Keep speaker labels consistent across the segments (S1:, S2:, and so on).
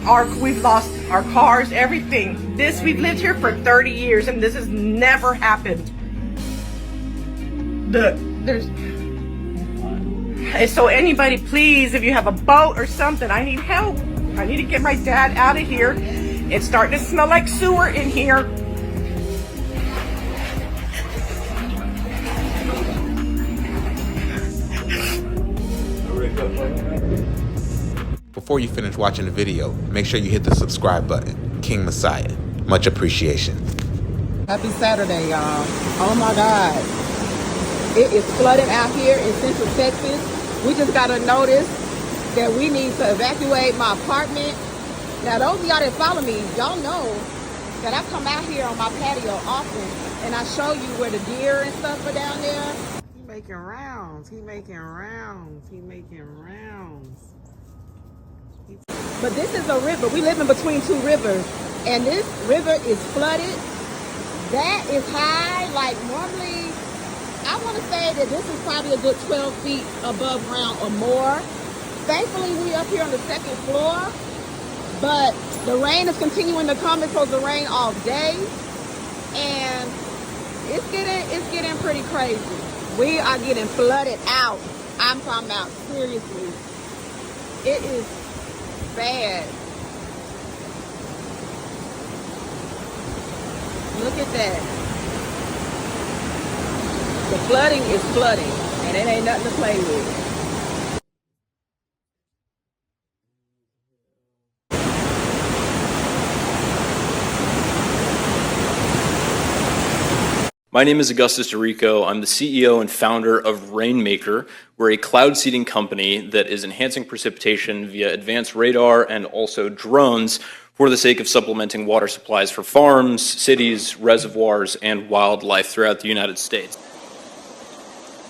S1: we've lost our cars, everything. We've lived here for 30 years and this has never happened. So anybody, please, if you have a boat or something, I need help. I need to get my dad out of here. It's starting to smell like sewer in here.
S2: Before you finish watching the video, make sure you hit the subscribe button. King Messiah. Much appreciation.
S3: Happy Saturday, y'all. Oh my God. It is flooding out here in Central Texas. We just got a notice that we need to evacuate my apartment. Now, those of y'all that follow me, y'all know that I come out here on my patio often and I show you where the deer and stuff are down there. He making rounds. He making rounds. He making rounds. But this is a river. We live in between two rivers, and this river is flooded. That is high. Like normally, I want to say that this is probably a good 12 feet above ground or more. Thankfully, we up here on the second floor, but the rain is continuing to come. It's supposed to rain all day, and it's getting pretty crazy. We are getting flooded out. I'm talking about seriously. It is bad. Look at that. The flooding is flooding, and it ain't nothing to play with.
S4: My name is Augustus Dorico. I'm the CEO and founder of Rainmaker. We're a cloud seeding company that is enhancing precipitation via advanced radar and also drones for the sake of supplementing water supplies for farms, cities, reservoirs, and wildlife throughout the United States.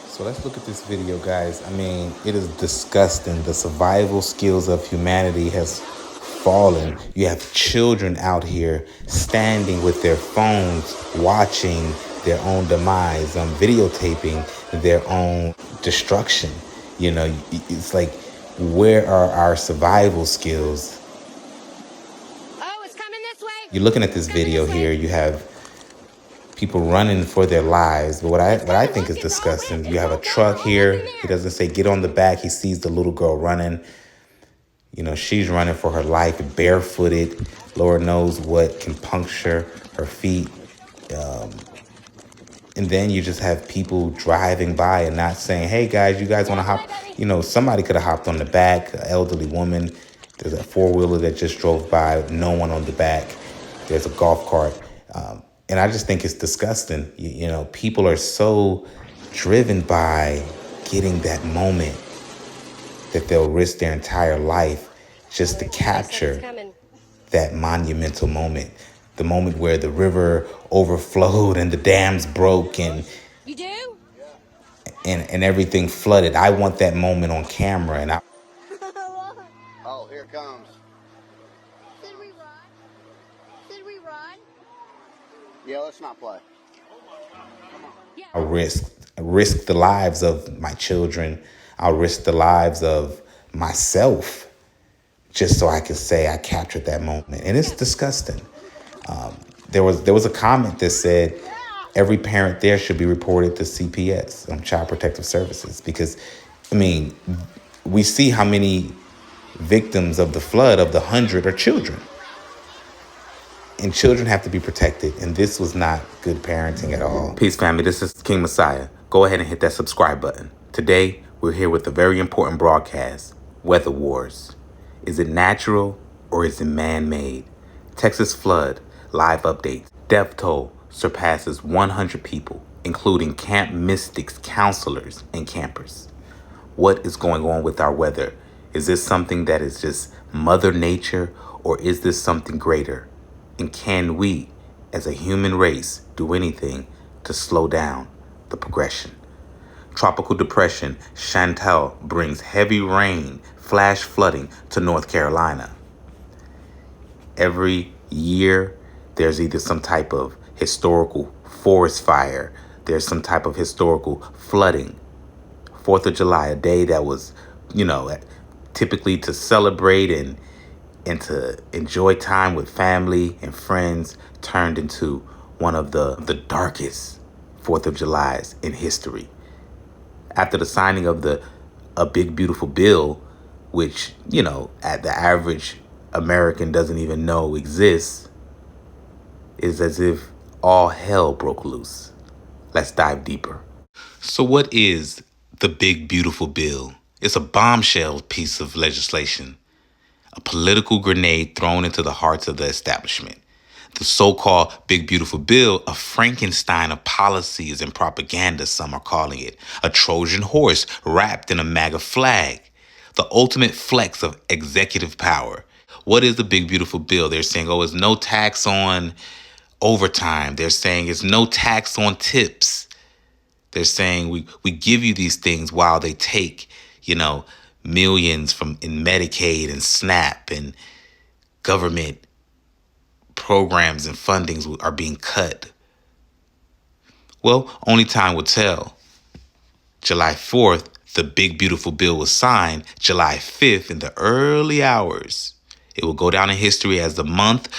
S2: So let's look at this video, guys. I mean, it is disgusting. The survival skills of humanity has fallen. You have children out here standing with their phones, watching their own demise, videotaping their own destruction. You know, it's like, where are our survival skills?
S5: Oh, it's coming this way.
S2: You're looking at this video here. You have people running for their lives. But what I think is disgusting, you have a truck here. He doesn't say get on the back. He sees the little girl running. You know, she's running for her life, barefooted. Lord knows what can puncture her feet. And then you just have people driving by and not saying, hey, guys, you guys want to hop? You know, somebody could have hopped on the back, an elderly woman. There's a four-wheeler that just drove by, no one on the back. There's a golf cart. And I just think it's disgusting. You know, people are so driven by getting that moment that they'll risk their entire life just to capture that monumental moment. The moment where the river overflowed and the dams broke and
S5: you do?
S2: and everything flooded. I want that moment on camera. And
S6: Oh, here it comes.
S5: Should we run? Should we run?
S6: Yeah, let's not play.
S2: I'll risk the lives of my children. I'll risk the lives of myself just so I can say I captured that moment. And it's disgusting. There was a comment that said every parent there should be reported to CPS, Child Protective Services, because, I mean, we see how many victims of the flood of the 100 are children. And children have to be protected. And this was not good parenting at all. Peace, family. This is King Messiah. Go ahead and hit that subscribe button. Today, we're here with a very important broadcast, Weather Wars. Is it natural or is it man-made? Texas flood, live updates. Death toll surpasses 100 people, including Camp Mystics counselors and campers. What is going on with our weather? Is this something that is just Mother Nature, or is this something greater? And can we, as a human race, do anything to slow down the progression? Tropical depression Chantal brings heavy rain, flash flooding to North Carolina. Every year, there's either some type of historical forest fire, there's some type of historical flooding. 4th of July, a day that was, you know, typically to celebrate and and to enjoy time with family and friends turned into one of the darkest 4th of Julys in history. After the signing of a big beautiful bill, which, at the average American doesn't even know exists, is as if all hell broke loose. Let's dive deeper. So what is the big beautiful bill? It's a bombshell piece of legislation, a political grenade thrown into the hearts of the establishment. The so-called Big Beautiful Bill, a Frankenstein of policies and propaganda, some are calling it, a Trojan horse wrapped in a MAGA flag, the ultimate flex of executive power. What is the Big Beautiful Bill? They're saying, it's no tax on overtime. They're saying it's no tax on tips. They're saying we give you these things while they take, millions in Medicaid and SNAP and government programs and fundings are being cut. Well, only time will tell. July 4th, the Big Beautiful Bill was signed. July 5th, in the early hours, it will go down in history as the month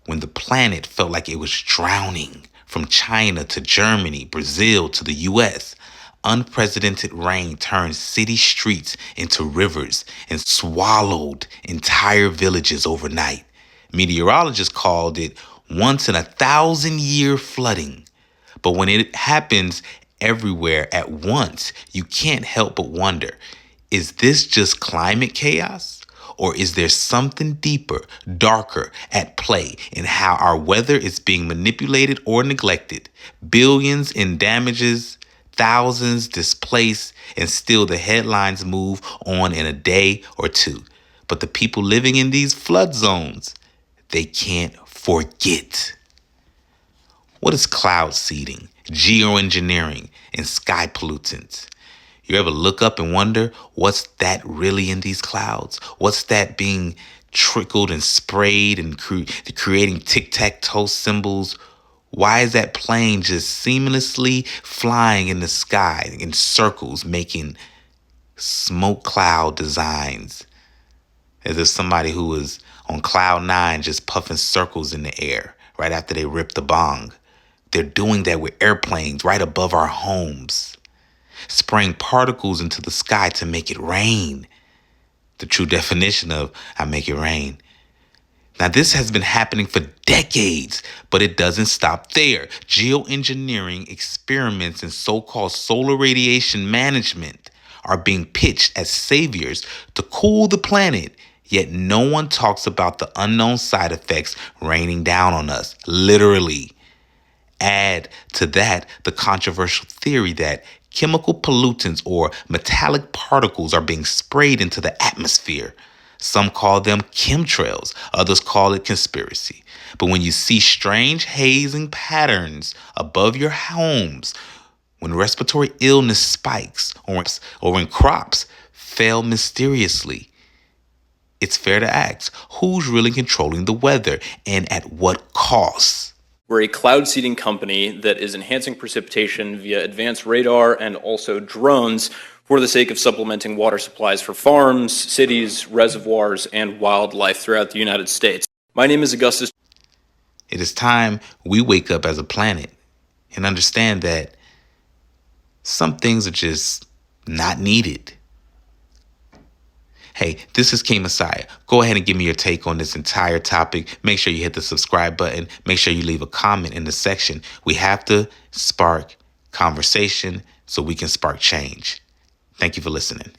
S2: when the planet felt like it was drowning. From China to Germany, Brazil to the U.S., unprecedented rain turned city streets into rivers and swallowed entire villages overnight. Meteorologists called it once in a 1,000-year flooding. But when it happens everywhere at once, you can't help but wonder, is this just climate chaos? Or is there something deeper, darker at play in how our weather is being manipulated or neglected? Billions in damages, thousands displaced, and still the headlines move on in a day or two. But the people living in these flood zones, they can't forget. What is cloud seeding, geoengineering, and sky pollutants? You ever look up and wonder, what's that really in these clouds? What's that being trickled and sprayed and creating tic-tac-toe symbols? Why is that plane just seamlessly flying in the sky in circles, making smoke cloud designs? As if somebody who was on cloud 9 just puffing circles in the air right after they ripped the bong. They're doing that with airplanes right above our homes, spraying particles into the sky to make it rain. The true definition of I make it rain. Now, this has been happening for decades, but it doesn't stop there. Geoengineering experiments in so-called solar radiation management are being pitched as saviors to cool the planet, yet no one talks about the unknown side effects raining down on us, literally. Add to that the controversial theory that chemical pollutants or metallic particles are being sprayed into the atmosphere. Some call them chemtrails, others call it conspiracy. But when you see strange hazing patterns above your homes, when respiratory illness spikes, or when crops fail mysteriously, it's fair to ask, who's really controlling the weather and at what cost?
S4: We're a cloud seeding company that is enhancing precipitation via advanced radar and also drones for the sake of supplementing water supplies for farms, cities, reservoirs, and wildlife throughout the United States. My name is Augustus.
S2: It is time we wake up as a planet and understand that some things are just not needed. Hey, this is King Messiah. Go ahead and give me your take on this entire topic. Make sure you hit the subscribe button. Make sure you leave a comment in the section. We have to spark conversation so we can spark change. Thank you for listening.